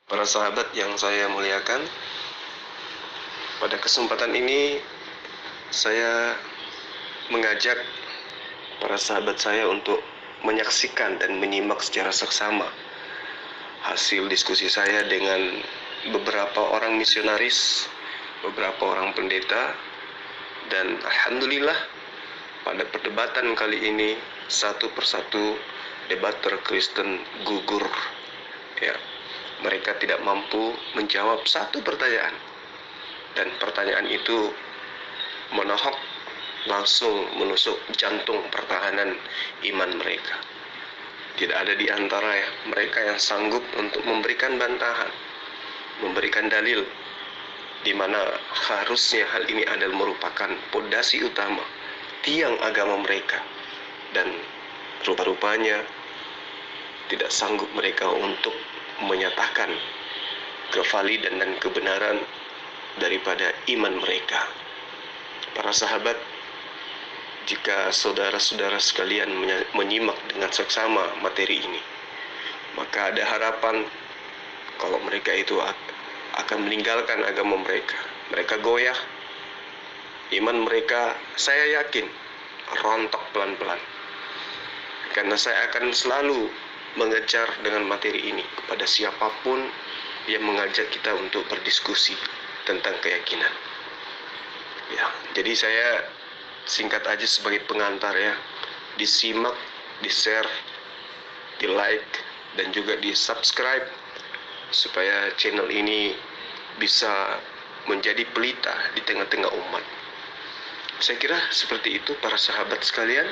Para sahabat yang saya muliakan, pada kesempatan ini saya mengajak para sahabat saya untuk menyaksikan dan menyimak secara seksama hasil diskusi saya dengan beberapa orang misionaris, beberapa orang pendeta, dan alhamdulillah pada perdebatan kali ini satu persatu debater Kristen gugur. Ya, mereka tidak mampu menjawab satu pertanyaan, dan pertanyaan itu menohok, langsung menusuk jantung pertahanan iman mereka. Tidak ada di antara mereka yang sanggup untuk memberikan bantahan, memberikan dalil, di mana harusnya hal ini adalah merupakan pondasi utama, tiang agama mereka. Dan rupa-rupanya tidak sanggup mereka untuk menyatakan kevalidan dan kebenaran daripada iman mereka. Para sahabat, jika saudara-saudara sekalian menyimak dengan seksama materi ini, maka ada harapan kalau mereka itu akan meninggalkan agama mereka. Mereka goyah, iman mereka, saya yakin, rontok pelan-pelan. Karena saya akan selalu mengejar dengan materi ini kepada siapapun yang mengajak kita untuk berdiskusi tentang keyakinan. Ya, jadi saya singkat aja sebagai pengantar ya, disimak, di-share, di-like, dan juga di-subscribe supaya channel ini bisa menjadi pelita di tengah-tengah umat. Saya kira seperti itu para sahabat sekalian.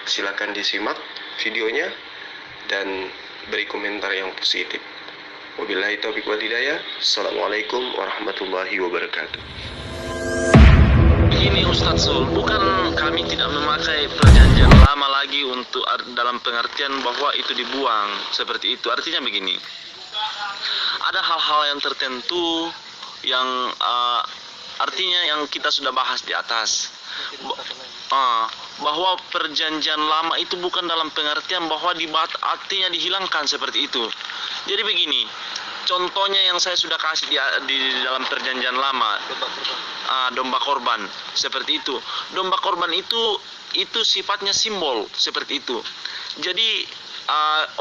Silakan disimak videonya dan beri komentar yang positif. Wabillahi taufiq wal hidayah. Assalamualaikum warahmatullahi wabarakatuh. Begini Ustadz Sul, bukan kami tidak memakai perjanjian lama lagi untuk dalam pengertian bahwa itu dibuang seperti itu. Artinya begini, ada hal-hal yang tertentu yang artinya yang kita sudah bahas di atas, bahwa perjanjian lama itu bukan dalam pengertian bahwa artinya dihilangkan seperti itu. Jadi begini, contohnya yang saya sudah kasih di dalam perjanjian lama, domba korban seperti itu. Domba korban itu sifatnya simbol seperti itu. Jadi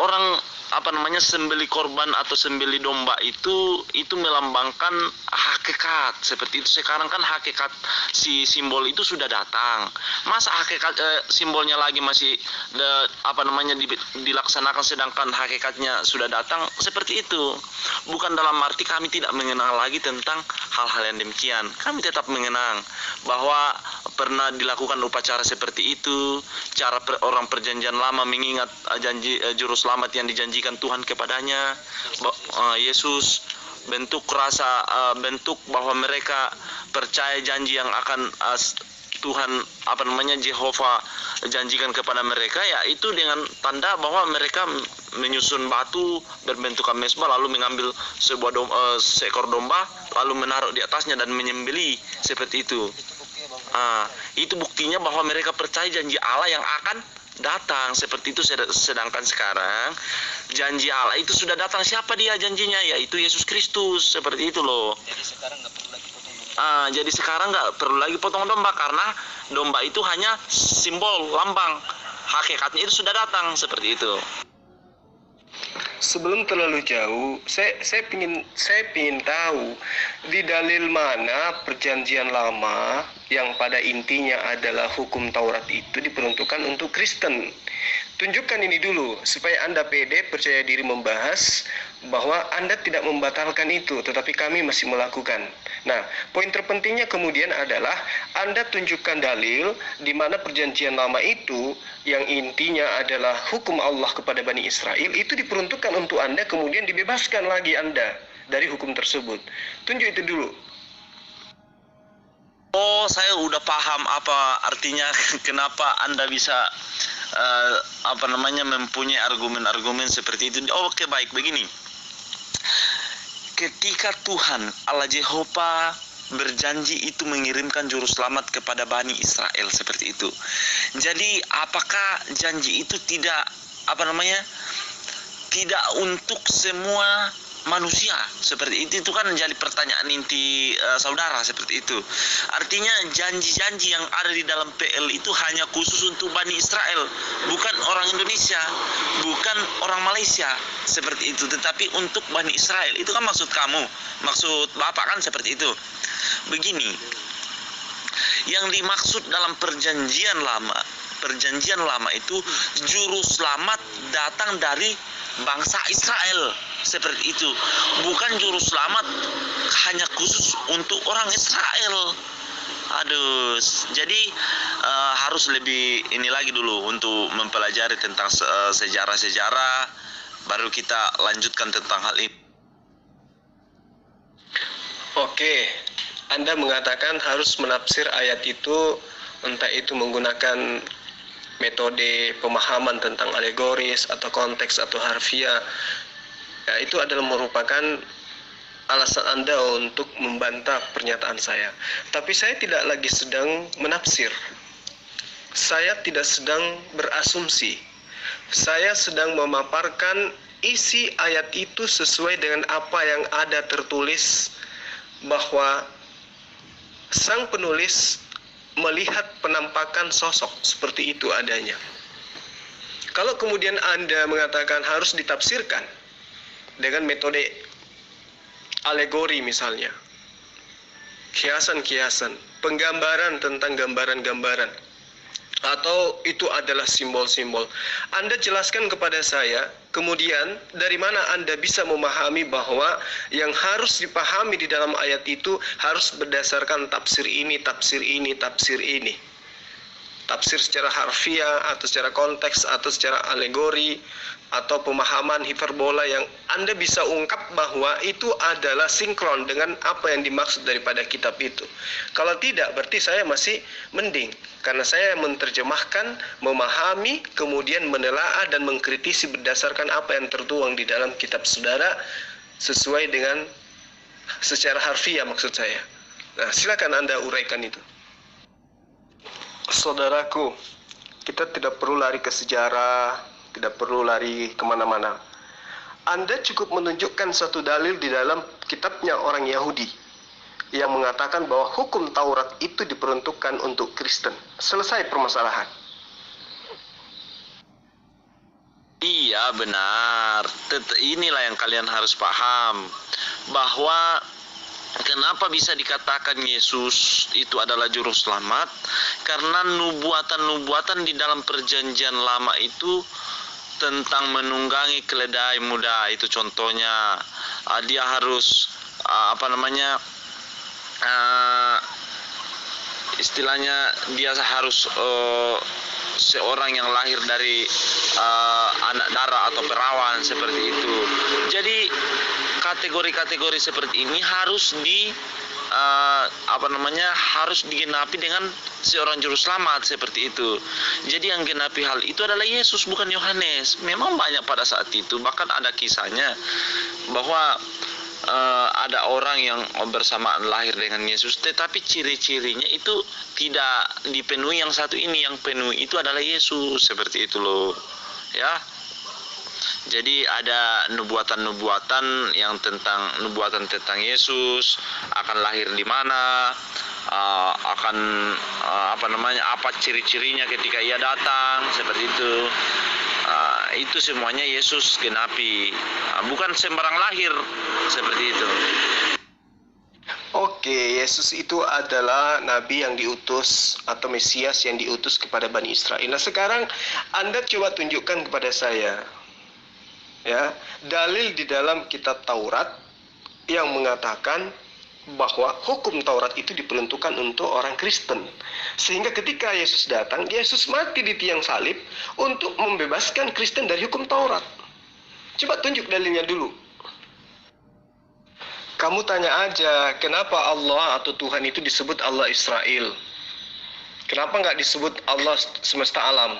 orang sembeli korban atau sembeli domba itu melambangkan hakikat seperti itu. Sekarang kan hakikat si simbol itu sudah datang. Masa hakikat simbolnya lagi masih dilaksanakan sedangkan hakikatnya sudah datang, seperti itu. Bukan dalam arti kami tidak mengenal lagi tentang hal-hal yang demikian. Kami tetap mengenang bahwa pernah dilakukan upacara seperti itu, cara orang perjanjian lama mengingat janji juru selamat yang dijanjikan Tuhan kepadanya, Yesus, bentuk bahwa mereka percaya janji yang akan Tuhan Jehovah janjikan kepada mereka, yaitu dengan tanda bahwa mereka menyusun batu berbentukan mesbah, lalu mengambil seekor domba, lalu menaruh di atasnya dan menyembelih seperti itu. Itu buktinya bahwa mereka percaya janji Allah yang akan datang seperti itu. Sedangkan sekarang janji Allah itu sudah datang. Siapa dia janjinya? Yaitu Yesus Kristus, seperti itu loh. Jadi sekarang nggak perlu lagi potong domba, karena domba itu hanya simbol, lambang. Hakikatnya itu sudah datang, seperti itu. Sebelum terlalu jauh, saya ingin tahu di dalil mana perjanjian lama yang pada intinya adalah hukum Taurat itu diperuntukkan untuk Kristen. Tunjukkan ini dulu supaya Anda pede, percaya diri membahas bahwa Anda tidak membatalkan itu, tetapi kami masih melakukan. Nah, poin terpentingnya kemudian adalah Anda tunjukkan dalil di mana perjanjian lama itu yang intinya adalah hukum Allah kepada Bani Israel itu diperuntukkan untuk Anda, kemudian dibebaskan lagi Anda dari hukum tersebut. Tunjuk itu dulu. Oh, saya udah paham apa artinya kenapa Anda bisa mempunyai argumen-argumen seperti itu. Oke, baik, begini. Ketika Tuhan Allah Jehovah berjanji itu mengirimkan juru selamat kepada Bani Israel seperti itu. Jadi apakah janji itu tidak tidak untuk semua manusia seperti itu kan menjadi pertanyaan inti saudara seperti itu. Artinya janji-janji yang ada di dalam PL itu hanya khusus untuk Bani Israel, bukan orang Indonesia, bukan orang Malaysia seperti itu, tetapi untuk Bani Israel. Itu kan maksud kamu, maksud Bapak kan seperti itu. Begini, yang dimaksud dalam perjanjian lama itu juru selamat datang dari bangsa Israel seperti itu, bukan juru selamat hanya khusus untuk orang Israel. Aduh, jadi harus lebih ini lagi dulu untuk mempelajari tentang sejarah-sejarah, baru kita lanjutkan tentang hal ini. Oke, Anda mengatakan harus menafsir ayat itu, entah itu menggunakan metode pemahaman tentang alegoris atau konteks atau harfiah. Ya, itu adalah merupakan alasan Anda untuk membantah pernyataan saya. Tapi saya tidak lagi sedang menafsir. Saya tidak sedang berasumsi. Saya sedang memaparkan isi ayat itu sesuai dengan apa yang ada tertulis, bahwa sang penulis melihat penampakan sosok seperti itu adanya. Kalau kemudian Anda mengatakan harus ditafsirkan dengan metode alegori misalnya, kiasan-kiasan, penggambaran tentang gambaran-gambaran, atau itu adalah simbol-simbol, Anda jelaskan kepada saya, kemudian dari mana Anda bisa memahami bahwa yang harus dipahami di dalam ayat itu harus berdasarkan tafsir ini, tafsir ini, tafsir ini. Tafsir secara harfiah, atau secara konteks, atau secara alegori, atau pemahaman hiperbola yang Anda bisa ungkap bahwa itu adalah sinkron dengan apa yang dimaksud daripada kitab itu. Kalau tidak, berarti saya masih mending, karena saya menerjemahkan, memahami, kemudian menelaah dan mengkritisi berdasarkan apa yang tertuang di dalam kitab saudara, sesuai dengan secara harfiah maksud saya. Nah, silakan Anda uraikan itu. Saudaraku, kita tidak perlu lari ke sejarah, tidak perlu lari kemana-mana. Anda cukup menunjukkan satu dalil di dalam kitabnya orang Yahudi yang mengatakan bahwa hukum Taurat itu diperuntukkan untuk Kristen. Selesai permasalahan. Iya benar. Inilah yang kalian harus paham, bahwa kenapa bisa dikatakan Yesus itu adalah juru selamat? Karena nubuatan-nubuatan di dalam perjanjian lama itu tentang menunggangi keledai muda. Itu contohnya, dia harus istilahnya dia harus seorang yang lahir dari anak darah atau perawan seperti itu. Jadi kategori-kategori seperti ini harus harus digenapi dengan seorang juru selamat seperti itu. Jadi yang genapi hal itu adalah Yesus, bukan Yohanes. Memang banyak pada saat itu, bahkan ada kisahnya bahwa ada orang yang bersamaan lahir dengan Yesus, tetapi ciri-cirinya itu tidak dipenuhi yang satu ini. Yang penuhi itu adalah Yesus, seperti itu loh ya. Jadi ada nubuatan-nubuatan yang nubuatan tentang Yesus akan lahir di mana, apa ciri-cirinya ketika ia datang, seperti itu. Itu semuanya Yesus genapi, bukan sembarang lahir seperti itu. Oke, Yesus itu adalah nabi yang diutus atau Mesias yang diutus kepada Bani Israel. Nah, sekarang Anda coba tunjukkan kepada saya, ya, dalil di dalam kitab Taurat yang mengatakan bahwa hukum Taurat itu diperuntukkan untuk orang Kristen. Sehingga ketika Yesus datang, Yesus mati di tiang salib untuk membebaskan Kristen dari hukum Taurat. Coba tunjuk dalilnya dulu. Kamu tanya aja, kenapa Allah atau Tuhan itu disebut Allah Israel? Kenapa nggak disebut Allah semesta alam?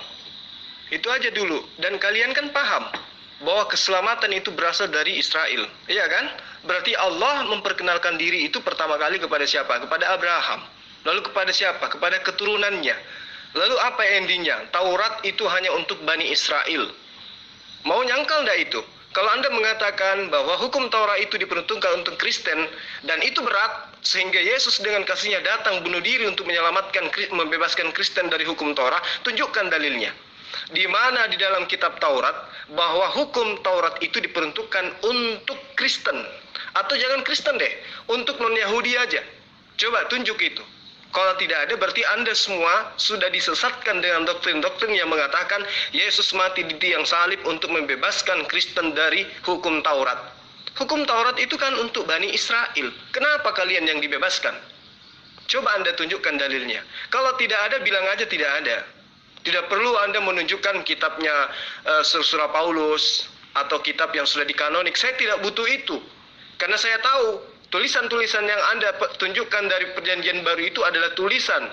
Itu aja dulu. Dan kalian kan paham bahwa keselamatan itu berasal dari Israel, iya kan? Berarti Allah memperkenalkan diri itu pertama kali kepada siapa? Kepada Abraham. Lalu kepada siapa? Kepada keturunannya. Lalu apa endingnya? Taurat itu hanya untuk Bani Israel. Mau nyangkal enggak itu? Kalau Anda mengatakan bahwa hukum Taurat itu diperuntukkan untuk Kristen dan itu berat sehingga Yesus dengan kasihnya datang bunuh diri untuk menyelamatkan, membebaskan Kristen dari hukum Taurat, tunjukkan dalilnya. Di mana di dalam kitab Taurat bahwa hukum Taurat itu diperuntukkan untuk Kristen, atau jangan Kristen deh, untuk non-Yahudi aja. Coba tunjuk itu. Kalau tidak ada, berarti Anda semua sudah disesatkan dengan doktrin-doktrin yang mengatakan Yesus mati di tiang salib untuk membebaskan Kristen dari hukum Taurat. Hukum Taurat itu kan untuk Bani Israel. Kenapa kalian yang dibebaskan? Coba Anda tunjukkan dalilnya. Kalau tidak ada, bilang aja tidak ada. Tidak perlu Anda menunjukkan kitabnya surah Paulus atau kitab yang sudah dikanonik. Saya tidak butuh itu. Karena saya tahu tulisan-tulisan yang Anda tunjukkan dari perjanjian baru itu adalah tulisan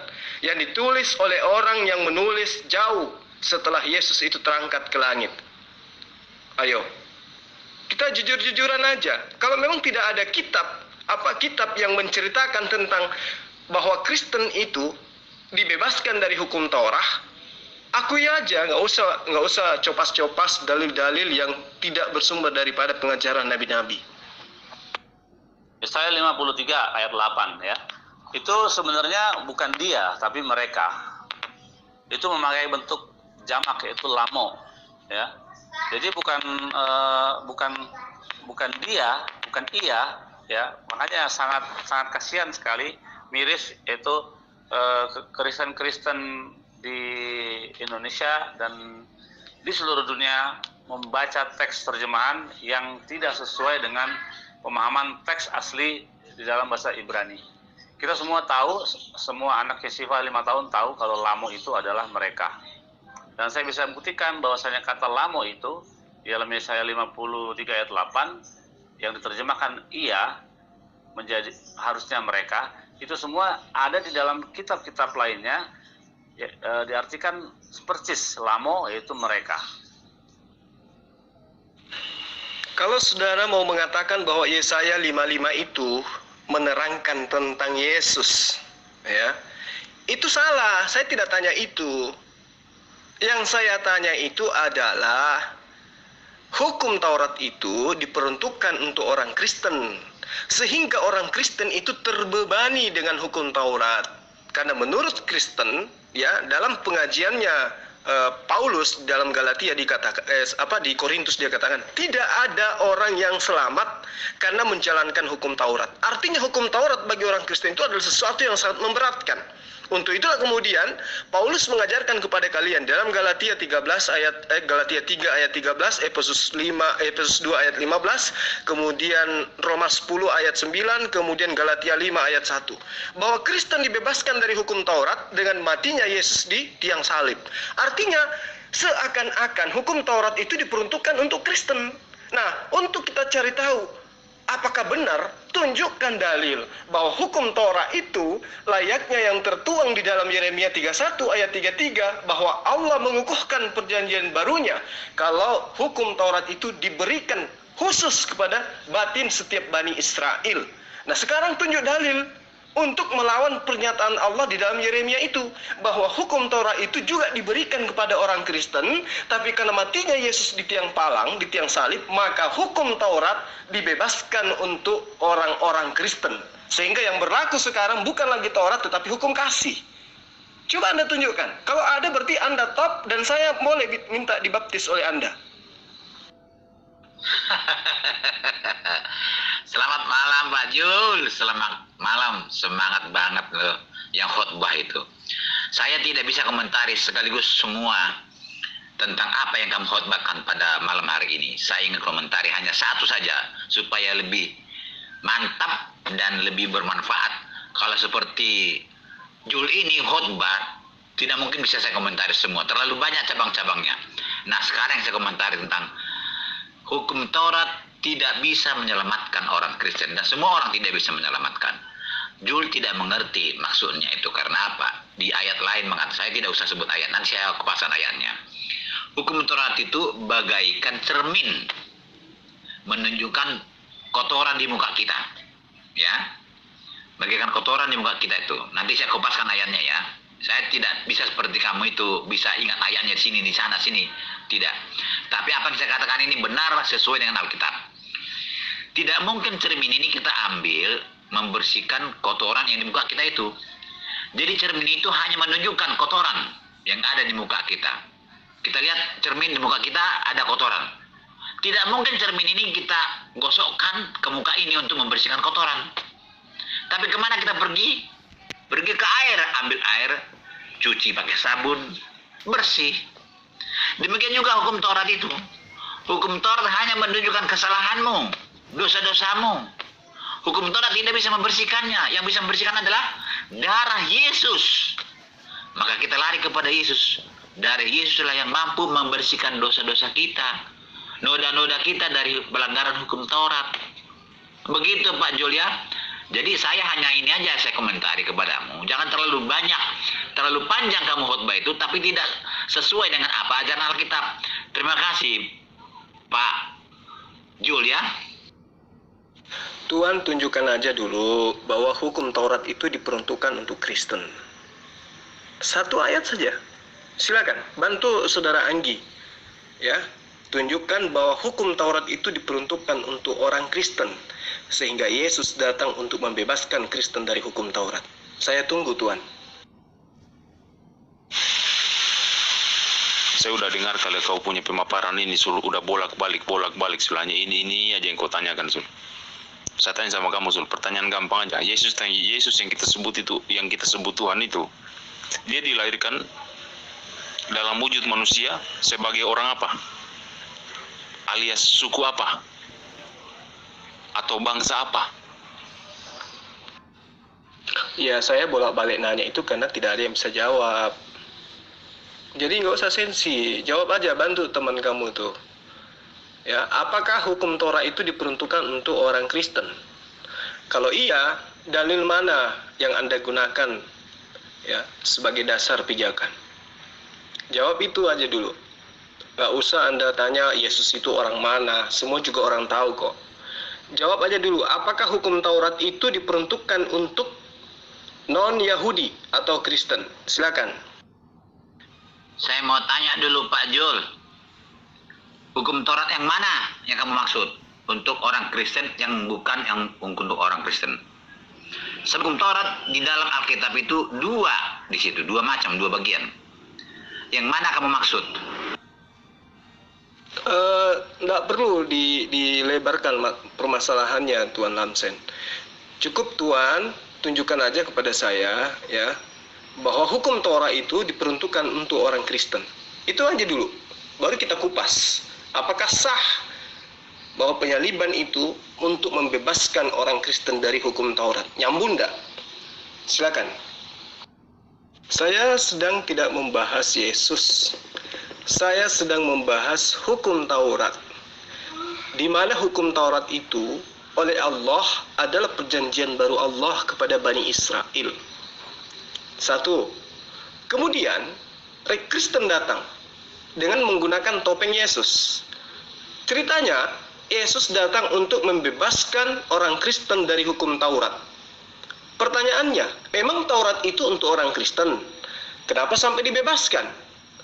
yang ditulis oleh orang yang menulis jauh setelah Yesus itu terangkat ke langit. Ayo, kita jujur-jujuran aja. Kalau memang tidak ada kitab yang menceritakan tentang bahwa Kristen itu dibebaskan dari hukum Taurat, akui aja, nggak usah copas-copas dalil-dalil yang tidak bersumber daripada pengajaran nabi-nabi. Yesaya 53 ayat 8 ya. Itu sebenarnya bukan dia tapi mereka. Itu memakai bentuk jamak yaitu lamo ya. Jadi bukan dia, bukan ia ya. Makanya sangat kasihan sekali miris itu Kristen-Kristen di Indonesia dan di seluruh dunia membaca teks terjemahan yang tidak sesuai dengan pemahaman teks asli di dalam bahasa Ibrani. Kita semua tahu, semua anak Yeshiva 5 tahun tahu kalau lamo itu adalah mereka. Dan saya bisa buktikan bahwasanya kata lamo itu di dalam Yesaya 53 ayat 8 yang diterjemahkan ia menjadi harusnya mereka, itu semua ada di dalam kitab-kitab lainnya ya, diartikan persis lamo yaitu mereka. Kalau saudara mau mengatakan bahwa Yesaya 55 itu menerangkan tentang Yesus, ya, itu salah. Saya tidak tanya itu. Yang saya tanya itu adalah hukum Taurat itu diperuntukkan untuk orang Kristen, sehingga orang Kristen itu terbebani dengan hukum Taurat. Karena menurut Kristen, ya, dalam pengajiannya Paulus dalam Galatia dikatakan di Korintus dia katakan tidak ada orang yang selamat karena menjalankan hukum Taurat. Artinya hukum Taurat bagi orang Kristen itu adalah sesuatu yang sangat memberatkan. Untuk itulah kemudian Paulus mengajarkan kepada kalian dalam Galatia 3 ayat 13, Efesus 2 ayat 15, kemudian Roma 10 ayat 9, kemudian Galatia 5 ayat 1. Bahwa Kristen dibebaskan dari hukum Taurat dengan matinya Yesus di tiang salib. Artinya seakan-akan hukum Taurat itu diperuntukkan untuk Kristen. Nah, untuk kita cari tahu apakah benar, tunjukkan dalil bahwa hukum Taurat itu layaknya yang tertuang di dalam Yeremia 31 ayat 33 bahwa Allah mengukuhkan perjanjian barunya kalau hukum Taurat itu diberikan khusus kepada batin setiap Bani Israel. Nah, sekarang tunjuk dalil untuk melawan pernyataan Allah di dalam Yeremia itu bahwa hukum Taurat itu juga diberikan kepada orang Kristen, tapi karena matinya Yesus di tiang palang, di tiang salib, maka hukum Taurat dibebaskan untuk orang-orang Kristen. Sehingga yang berlaku sekarang bukan lagi Taurat tetapi hukum kasih. Coba Anda tunjukkan. Kalau ada berarti Anda top dan saya boleh minta dibaptis oleh Anda. Selamat malam Pak Jul, selamat malam, semangat banget loh yang khotbah itu. Saya tidak bisa komentari sekaligus semua tentang apa yang kamu khotbahkan pada malam hari ini. Saya ingin komentari hanya satu saja supaya lebih mantap dan lebih bermanfaat. Kalau seperti Jul ini khotbah, tidak mungkin bisa saya komentari semua, terlalu banyak cabang-cabangnya. Nah, sekarang saya komentari tentang hukum Taurat tidak bisa menyelamatkan orang Kristen dan semua orang tidak bisa menyelamatkan. Jul tidak mengerti maksudnya itu karena apa? Di ayat lain mengatakan, saya tidak usah sebut ayat, nanti saya kupasan ayatnya. Hukum Taurat itu bagaikan cermin menunjukkan kotoran di muka kita, ya, bagaikan kotoran di muka kita itu. Nanti saya kupaskan ayatnya ya. Saya tidak bisa seperti kamu itu bisa ingat ayatnya di sini, di sana, sini. Tidak. Tapi apa yang saya katakan ini benar sesuai dengan Alkitab. Tidak mungkin cermin ini kita ambil membersihkan kotoran yang di muka kita itu. Jadi cermin itu hanya menunjukkan kotoran yang ada di muka kita. Kita lihat cermin di muka kita ada kotoran. Tidak mungkin cermin ini kita gosokkan ke muka ini untuk membersihkan kotoran. Tapi kemana kita pergi? Pergi ke air, ambil air, cuci pakai sabun, bersih. Demikian juga hukum Taurat itu. Hukum Taurat hanya menunjukkan kesalahanmu, dosa-dosamu. Hukum Taurat tidak bisa membersihkannya. Yang bisa membersihkan adalah darah Yesus. Maka kita lari kepada Yesus. Darah Yesuslah yang mampu membersihkan dosa-dosa kita, noda-noda kita dari pelanggaran hukum Taurat. Begitu Pak Julia. Jadi saya hanya ini aja saya komentari kepadamu. Jangan terlalu banyak, terlalu panjang kamu khotbah itu, tapi tidak sesuai dengan apa ajaran Alkitab. Terima kasih Pak Julia. Tuhan tunjukkan aja dulu bahwa hukum Taurat itu diperuntukkan untuk Kristen. Satu ayat saja. Silakan, bantu Saudara Anggi. Ya, tunjukkan bahwa hukum Taurat itu diperuntukkan untuk orang Kristen. Sehingga Yesus datang untuk membebaskan Kristen dari hukum Taurat. Saya tunggu Tuhan. Saya udah dengar kalau kau punya pemaparan ini udah bolak-balik sulanya ini aja yang kau tanyakan Sul. Saya tanya sama kamu Sul, pertanyaan gampang aja. Yesus yang kita sebut itu, yang kita sebut Tuhan itu, dia dilahirkan dalam wujud manusia sebagai orang apa? Alias suku apa? Atau bangsa apa? Ya, saya bolak-balik nanya itu karena tidak ada yang bisa jawab. Jadi nggak usah sensi, jawab aja, bantu teman kamu tuh. Ya, apakah hukum Torah itu diperuntukkan untuk orang Kristen? Kalau iya, dalil mana yang Anda gunakan ya sebagai dasar pijakan? Jawab itu aja dulu. Nggak usah Anda tanya Yesus itu orang mana, semua juga orang tahu kok. Jawab aja dulu, apakah hukum Taurat itu diperuntukkan untuk non-Yahudi atau Kristen? Silakan. Saya mau tanya dulu Pak Jul. Hukum Taurat yang mana yang kamu maksud? Untuk orang Kristen yang bukan yang untuk orang Kristen. Hukum Taurat di dalam Alkitab itu dua di situ, dua macam, dua bagian. Yang mana kamu maksud? Nggak perlu dilebarkan permasalahannya Tuan Lamsen. Cukup Tuan tunjukkan aja kepada saya ya bahwa hukum Torah itu diperuntukkan untuk orang Kristen. Itu aja dulu. Baru kita kupas. Apakah sah bahwa penyaliban itu untuk membebaskan orang Kristen dari hukum Taurat? Nyambung enggak? Silakan. Saya sedang tidak membahas Yesus. Saya sedang membahas hukum Taurat. Di mana hukum Taurat itu oleh Allah adalah perjanjian baru Allah kepada Bani Israel. Satu. Kemudian, Kristen datang dengan menggunakan topeng Yesus. Ceritanya, Yesus datang untuk membebaskan orang Kristen dari hukum Taurat. Pertanyaannya, memang Taurat itu untuk orang Kristen? Kenapa sampai dibebaskan?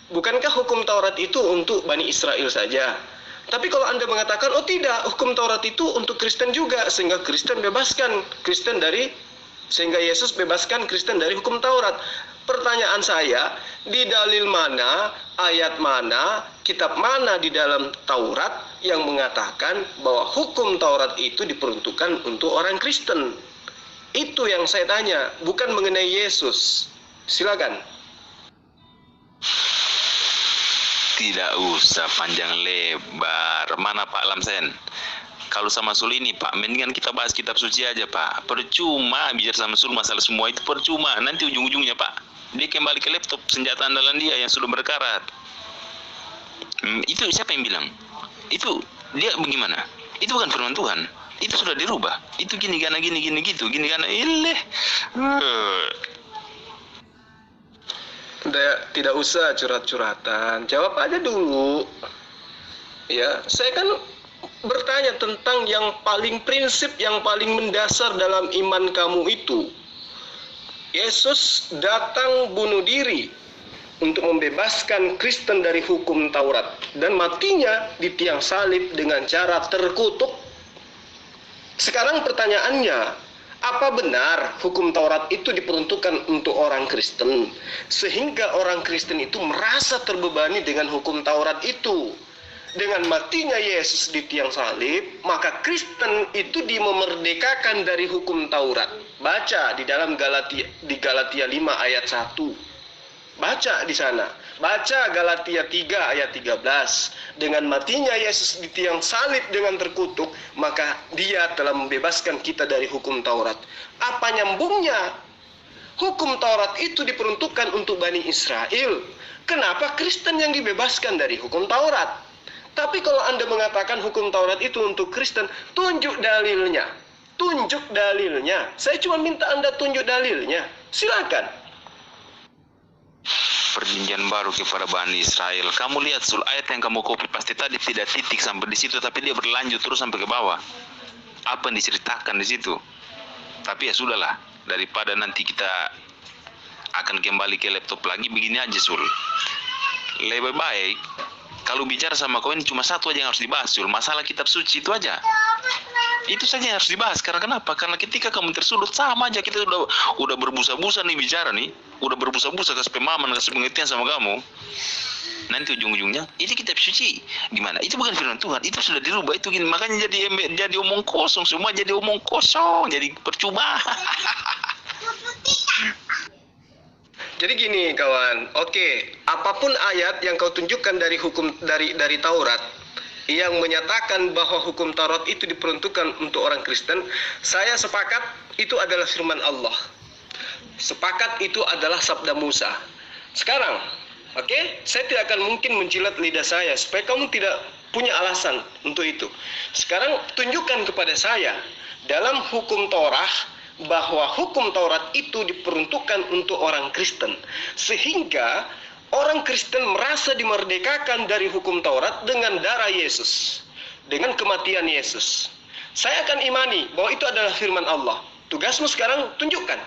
Bukankah hukum Taurat itu untuk Bani Israel saja? Tapi kalau Anda mengatakan, oh tidak, hukum Taurat itu untuk Kristen juga, sehingga Kristen bebaskan Kristen dari, sehingga Yesus bebaskan Kristen dari hukum Taurat. Pertanyaan saya, di dalil mana, ayat mana, kitab mana di dalam Taurat yang mengatakan bahwa hukum Taurat itu diperuntukkan untuk orang Kristen? Itu yang saya tanya, bukan mengenai Yesus. Silakan. Tidak usah panjang lebar. Mana Pak Lamsen? Kalau sama Sul ini Pak, mendingan kita bahas kitab suci aja Pak. Percuma bicara sama Sul masalah semua itu percuma. Nanti ujung-ujungnya Pak, dia kembali ke laptop senjata andalan dia yang sudah berkarat. Itu siapa yang bilang? Itu dia bagaimana? Itu bukan firman Tuhan. Itu sudah dirubah. Itu gini karena gini gitu, gini karena ileh. Tidak usah curhat-curhatan, jawab aja dulu. Ya, saya kan bertanya tentang yang paling prinsip, yang paling mendasar dalam iman kamu itu. Yesus datang bunuh diri untuk membebaskan Kristen dari hukum Taurat, dan matinya di tiang salib dengan cara terkutuk. Sekarang pertanyaannya, apa benar hukum Taurat itu diperuntukkan untuk orang Kristen, sehingga orang Kristen itu merasa terbebani dengan hukum Taurat itu? Dengan matinya Yesus di tiang salib, maka Kristen itu dimerdekakan dari hukum Taurat. Baca di dalam Galatia 5 ayat 1. Baca di sana. Baca Galatia 3 ayat 13. Dengan matinya Yesus di tiang salib dengan terkutuk, maka Dia telah membebaskan kita dari hukum Taurat. Apa nyambungnya? Hukum Taurat itu diperuntukkan untuk Bani Israel. Kenapa Kristen yang dibebaskan dari hukum Taurat? Tapi kalau Anda mengatakan hukum Taurat itu untuk Kristen, tunjuk dalilnya. Tunjuk dalilnya. Saya cuma minta Anda tunjuk dalilnya. Silakan. Perjanjian baru kepada Bani Israel. Kamu lihat ayat yang kamu copy pasti tadi tidak titik sampai di situ, tapi dia berlanjut terus sampai ke bawah. Apa yang diceritakan di situ? Tapi ya sudahlah, daripada nanti kita akan kembali ke laptop lagi, begini aja Sul. Lebih baik kalau bicara sama kau ini cuma satu aja yang harus dibahas, Sul. Masalah kitab suci itu aja. Itu saja yang harus dibahas. Karena kenapa? Karena ketika kamu tersudut, sama aja kita udah berbusa-busa nih bicara nih. Udah berbusa-busa kasih pemahaman, kasih pengertian sama kamu. Nanti ujung-ujungnya, ini kitab suci. Gimana? Itu bukan firman Tuhan. Itu sudah dirubah. Itu gini. Makanya jadi omong kosong. Semua jadi omong kosong. Jadi percuma. Jadi gini kawan, oke, apapun ayat yang kau tunjukkan dari hukum dari Taurat yang menyatakan bahwa hukum Taurat itu diperuntukkan untuk orang Kristen, saya sepakat itu adalah firman Allah. Sepakat itu adalah sabda Musa. Sekarang, oke, saya tidak akan mungkin menjilat lidah saya supaya kamu tidak punya alasan untuk itu. Sekarang tunjukkan kepada saya dalam hukum Taurat bahwa hukum Taurat itu diperuntukkan untuk orang Kristen, sehingga orang Kristen merasa dimerdekakan dari hukum Taurat dengan darah Yesus, dengan kematian Yesus. Saya akan imani bahwa itu adalah firman Allah. Tugasmu sekarang tunjukkan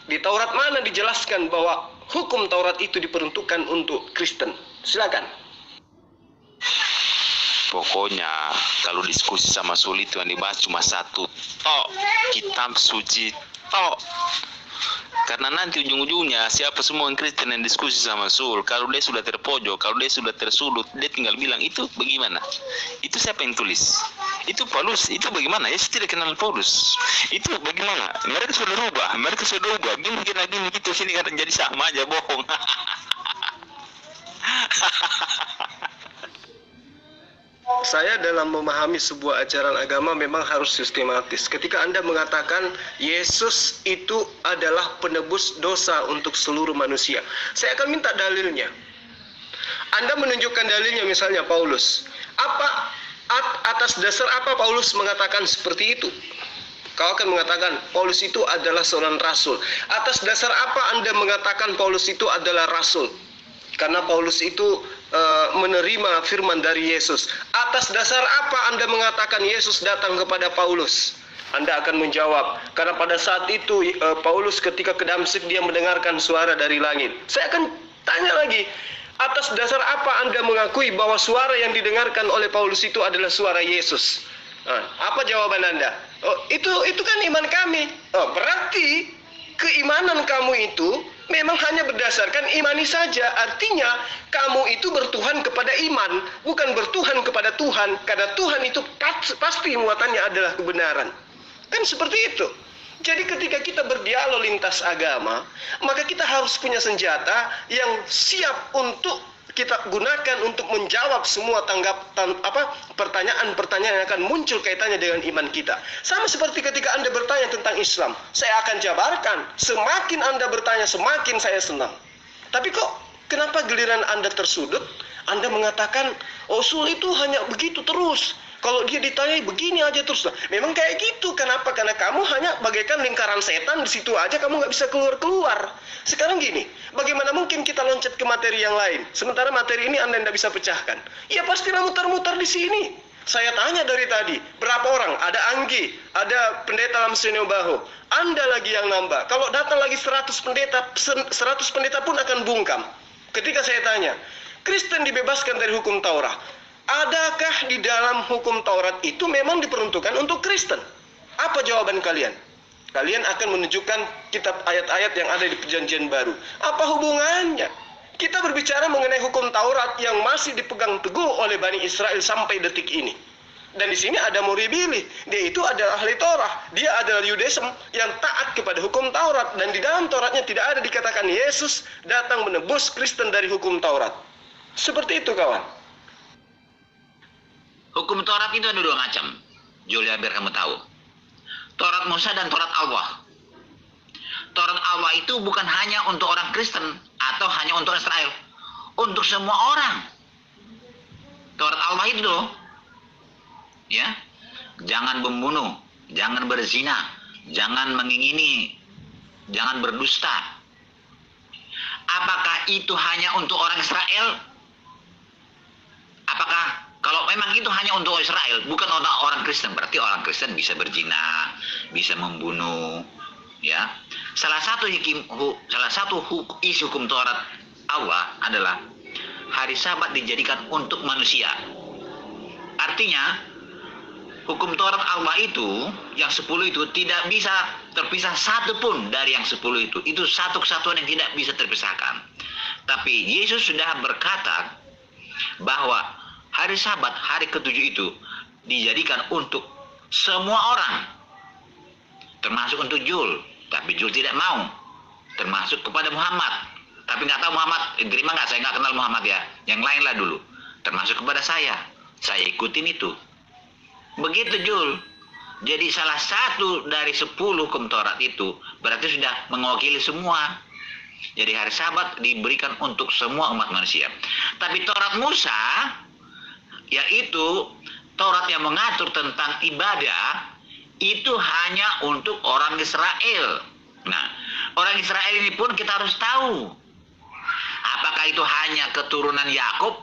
di Taurat mana dijelaskan bahwa hukum Taurat itu diperuntukkan untuk Kristen. Silakan. Pokoknya kalau diskusi sama Sul itu yang dibahas cuma satu, kitab suci, karena nanti ujung-ujungnya siapa semua yang Kristen yang diskusi sama Sul, kalau dia sudah terpojok, kalau dia sudah tersudut, dia tinggal bilang itu bagaimana, itu siapa yang tulis, itu Paulus, itu bagaimana, Yesus tidak kenal Paulus, itu bagaimana, mereka sudah rubah, gini gitu, sini kan jadi sama aja, bohong. Saya dalam memahami sebuah ajaran agama memang harus sistematis. Ketika Anda mengatakan Yesus itu adalah penebus dosa untuk seluruh manusia, saya akan minta dalilnya. Anda menunjukkan dalilnya, misalnya Paulus. Atas dasar apa Paulus mengatakan seperti itu? Kau akan mengatakan Paulus itu adalah seorang rasul. Atas dasar apa Anda mengatakan Paulus itu adalah rasul? Karena Paulus itu menerima firman dari Yesus. Atas dasar apa Anda mengatakan Yesus datang kepada Paulus? Anda akan menjawab, karena pada saat itu Paulus ketika ke Damsyik dia mendengarkan suara dari langit. Saya akan tanya lagi, atas dasar apa Anda mengakui bahwa suara yang didengarkan oleh Paulus itu adalah suara Yesus? Apa jawaban Anda? Itu kan iman kami. Berarti keimanan kamu itu memang hanya berdasarkan imani saja. Artinya kamu itu bertuhan kepada iman, bukan bertuhan kepada Tuhan. Karena Tuhan itu pasti muatannya adalah kebenaran. Kan seperti itu. Jadi ketika kita berdialog lintas agama, maka kita harus punya senjata yang siap untuk kita gunakan untuk menjawab semua pertanyaan-pertanyaan yang akan muncul kaitannya dengan iman kita. Sama seperti ketika Anda bertanya tentang Islam, saya akan jabarkan. Semakin Anda bertanya, semakin saya senang. Tapi kok kenapa giliran Anda tersudut? Anda mengatakan, Sul itu hanya begitu terus. Kalau dia ditanya begini aja terus. Memang kayak gitu. Kenapa? Karena kamu hanya bagaikan lingkaran setan, di situ aja kamu nggak bisa keluar-keluar. Sekarang gini, bagaimana mungkin kita loncat ke materi yang lain? Sementara materi ini Anda tidak bisa pecahkan. Ya pastilah mutar-mutar di sini. Saya tanya dari tadi, berapa orang? Ada Anggi, ada pendeta Lamsenio Baho. Anda lagi yang nambah. Kalau datang lagi 100 pendeta pun akan bungkam. Ketika saya tanya, Kristen dibebaskan dari hukum Taurat, adakah di dalam hukum Taurat itu memang diperuntukkan untuk Kristen? Apa jawaban kalian? Kalian akan menunjukkan kitab ayat-ayat yang ada di Perjanjian Baru. Apa hubungannya? Kita berbicara mengenai hukum Taurat yang masih dipegang teguh oleh Bani Israel sampai detik ini. Dan di sini ada Moribili, dia itu adalah ahli Torah, dia adalah Yudaism yang taat kepada hukum Taurat, dan di dalam Tauratnya tidak ada dikatakan Yesus datang menebus Kristen dari hukum Taurat. Seperti itu, kawan. Hukum Taurat itu ada dua macam, Julia, biar kamu tahu. Taurat Musa dan Taurat Allah. Taurat Allah itu bukan hanya untuk orang Kristen atau hanya untuk Israel, untuk semua orang. Taurat Allah itu loh, ya, jangan membunuh, jangan berzina, jangan mengingini, jangan berdusta. Apakah itu hanya untuk orang Israel? Apakah kalau memang itu hanya untuk Israel, bukan untuk orang Kristen, berarti orang Kristen bisa berzina, bisa membunuh, ya. Salah satu isi hukum Taurat Allah adalah hari Sabat dijadikan untuk manusia. Artinya hukum Taurat Allah itu, yang 10 itu tidak bisa terpisah satu pun dari yang 10 itu. Itu satu kesatuan yang tidak bisa terpisahkan. Tapi Yesus sudah berkata bahwa hari Sabat, hari ke-7 itu dijadikan untuk semua orang. Termasuk untuk Jul. Tapi Jul tidak mau. Termasuk kepada Muhammad. Tapi nggak tahu Muhammad, terima nggak? Saya nggak kenal Muhammad ya. Yang lain lah dulu. Termasuk kepada saya. Saya ikutin itu. Begitu Jul. Jadi salah satu dari 10 hukum Taurat itu berarti sudah mewakili semua. Jadi hari Sabat diberikan untuk semua umat manusia. Tapi Taurat Musa, yaitu Taurat yang mengatur tentang ibadah, itu hanya untuk orang Israel. Nah, orang Israel ini pun kita harus tahu, apakah itu hanya keturunan Yakub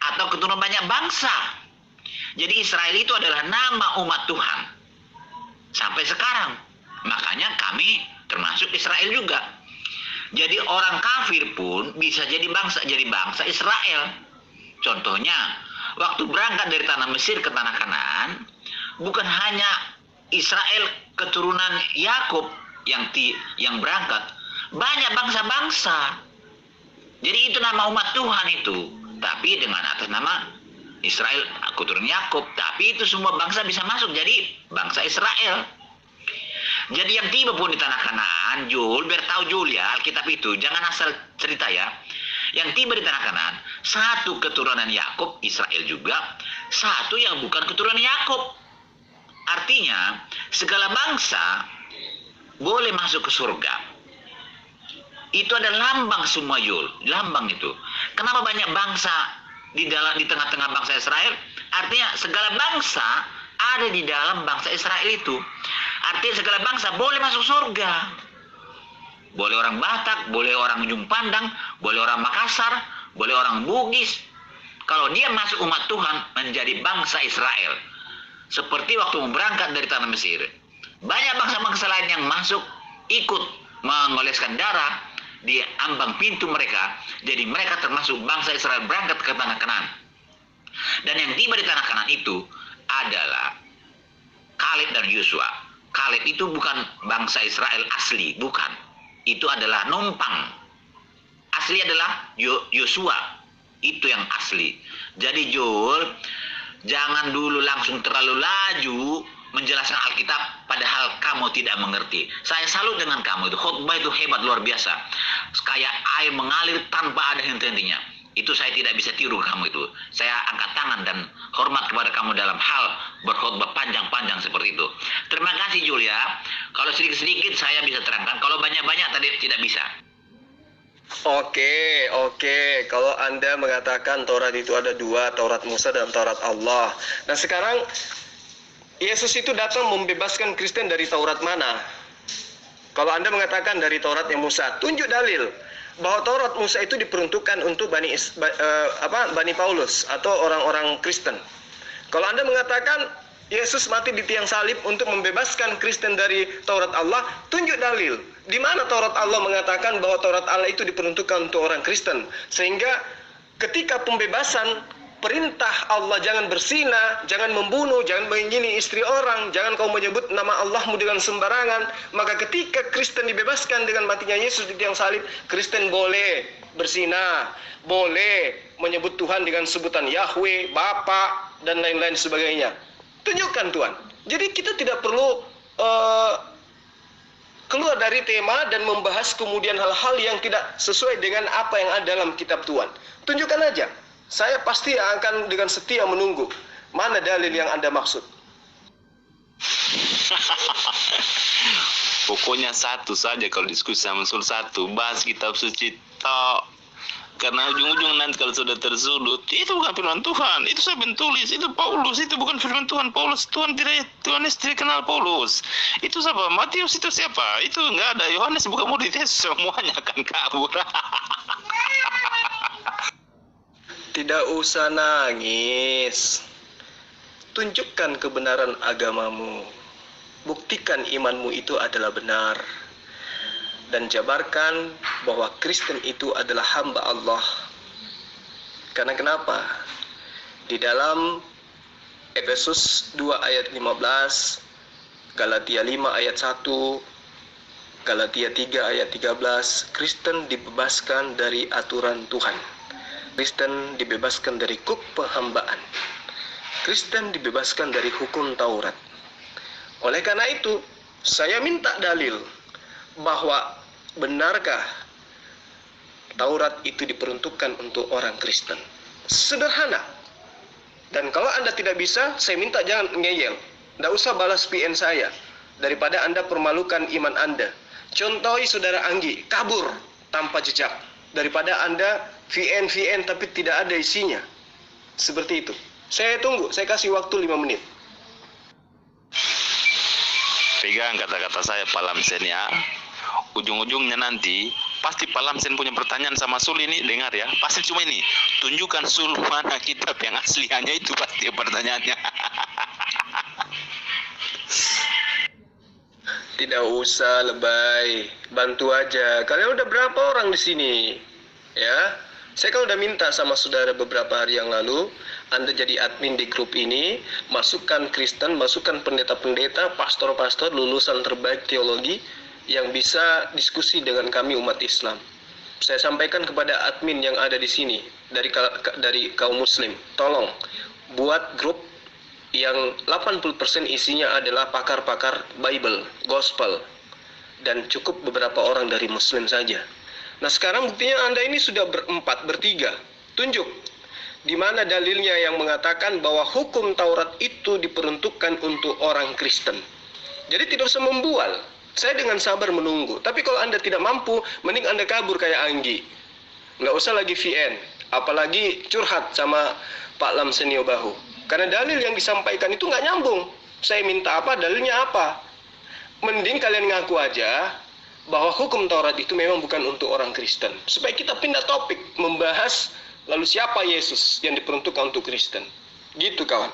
atau keturunan banyak bangsa. Jadi Israel itu adalah nama umat Tuhan sampai sekarang. Makanya kami termasuk Israel juga. Jadi orang kafir pun bisa jadi bangsa Israel. Contohnya, waktu berangkat dari tanah Mesir ke tanah Kanaan, bukan hanya Israel keturunan Yakub yang berangkat, banyak bangsa-bangsa. Jadi itu nama umat Tuhan itu, tapi dengan atas nama Israel keturunan Yakub. Tapi itu semua bangsa bisa masuk jadi bangsa Israel. Jadi yang tiba pun di tanah Kanaan, Jul, biar tahu Jul ya, Alkitab itu jangan asal cerita ya. Yang tiba di tanah Kanaan, satu keturunan Yakub, Israel juga, satu yang bukan keturunan Yakub. Artinya segala bangsa boleh masuk ke surga. Itu ada lambang semua, Yul, lambang itu. Kenapa banyak bangsa di tengah-tengah bangsa Israel? Artinya segala bangsa ada di dalam bangsa Israel itu. Artinya segala bangsa boleh masuk surga. Boleh orang Batak, boleh orang Ujung Pandang, boleh orang Makassar, boleh orang Bugis. Kalau dia masuk umat Tuhan menjadi bangsa Israel. Seperti waktu berangkat dari tanah Mesir. Banyak bangsa-bangsa lain yang masuk ikut mengoleskan darah di ambang pintu mereka. Jadi mereka termasuk bangsa Israel berangkat ke tanah Kanaan. Dan yang tiba di tanah Kanaan itu adalah Kaleb dan Yosua. Kaleb itu bukan bangsa Israel asli, bukan. Itu adalah numpang. Asli adalah Yosua. Itu yang asli. Jadi Jul, jangan dulu langsung terlalu laju menjelaskan Alkitab padahal kamu tidak mengerti. Saya salut dengan kamu itu. Khotbah itu hebat, luar biasa. Kayak air mengalir tanpa ada henti-hentinya. Itu saya tidak bisa tiru kamu itu. Saya angkat tangan dan hormat kepada kamu dalam hal berkhotbah panjang-panjang seperti itu. Terima kasih Julia. Kalau sedikit-sedikit saya bisa terangkan. Kalau banyak-banyak tadi tidak bisa. Oke. Kalau Anda mengatakan Taurat itu ada dua, Taurat Musa dan Taurat Allah. Nah sekarang Yesus itu datang membebaskan Kristen dari Taurat mana? Kalau Anda mengatakan dari Tauratnya Musa, tunjuk dalil bahwa Taurat Musa itu diperuntukkan untuk Bani Paulus atau orang-orang Kristen. Kalau Anda mengatakan Yesus mati di tiang salib untuk membebaskan Kristen dari Taurat Allah. Tunjuk dalil. Di mana Taurat Allah mengatakan bahwa Taurat Allah itu diperuntukkan untuk orang Kristen. Sehingga ketika pembebasan, perintah Allah jangan berzina, jangan membunuh, jangan menghina istri orang, jangan kau menyebut nama Allahmu dengan sembarangan. Maka ketika Kristen dibebaskan dengan matinya Yesus di tiang salib, Kristen boleh berzina, boleh menyebut Tuhan dengan sebutan Yahweh, Bapa, dan lain-lain sebagainya. Tunjukkan Tuhan. Jadi kita tidak perlu keluar dari tema dan membahas kemudian hal-hal yang tidak sesuai dengan apa yang ada dalam kitab Tuhan. Tunjukkan aja. Saya pasti akan dengan setia menunggu mana dalil yang Anda maksud. Pokoknya satu saja kalau diskusi sama Sul, satu, bahas kitab suci tok. Karena ujung-ujung nanti kalau sudah tersudut, itu bukan firman Tuhan, itu saya tulis, itu Paulus, itu bukan firman Tuhan. Paulus, Tuhan tidak kenal Paulus. Itu siapa? Matius itu siapa? Itu enggak ada. Yohanes bukan murid Yesus, semuanya akan kabur. Tidak usah nangis. Tunjukkan kebenaran agamamu. Buktikan imanmu itu adalah benar. Dan jabarkan bahwa Kristen itu adalah hamba Allah. Karena kenapa? Di dalam Efesus 2 ayat 15, Galatia 5 ayat 1, Galatia 3 ayat 13, Kristen dibebaskan dari aturan Tuhan. Kristen dibebaskan dari kuk penghambaan. Kristen dibebaskan dari hukum Taurat. Oleh karena itu, saya minta dalil bahwa benarkah Taurat itu diperuntukkan untuk orang Kristen. Sederhana. Dan kalau Anda tidak bisa, saya minta jangan ngeyel. Tidak usah balas PN saya. Daripada Anda permalukan iman Anda. Contohi saudara Anggi, kabur tanpa jejak. Daripada Anda VN tapi tidak ada isinya. Seperti itu. Saya tunggu, saya kasih waktu 5 menit. Pegang kata-kata saya Pak Lamsen ya. Ujung-ujungnya nanti pasti Pak Lamsen punya pertanyaan sama Sul ini, dengar ya. Pasti cuma ini, tunjukkan Sul mana kitab yang asli, hanya itu pasti pertanyaannya. Tidak usah lebay, bantu aja. Kalian udah berapa orang di sini? Ya, saya kan udah minta sama saudara beberapa hari yang lalu, Anda jadi admin di grup ini, masukkan Kristen, masukkan pendeta-pendeta, pastor-pastor lulusan terbaik teologi yang bisa diskusi dengan kami umat Islam. Saya sampaikan kepada admin yang ada di sini dari kaum muslim, tolong buat grup yang 80% isinya adalah pakar-pakar Bible, Gospel, dan cukup beberapa orang dari muslim saja. Nah sekarang buktinya Anda ini sudah bertiga. Tunjuk di mana dalilnya yang mengatakan bahwa hukum Taurat itu diperuntukkan untuk orang Kristen. Jadi tidak usah membual. Saya dengan sabar menunggu. Tapi kalau Anda tidak mampu, mending Anda kabur kayak Anggi. Nggak usah lagi VN. Apalagi curhat sama Pak Lamsenio Bahu. Karena dalil yang disampaikan itu nggak nyambung. Saya minta apa, dalilnya apa. Mending kalian ngaku aja bahwa hukum Taurat itu memang bukan untuk orang Kristen. Supaya kita pindah topik, membahas lalu siapa Yesus yang diperuntukkan untuk Kristen. Gitu kawan.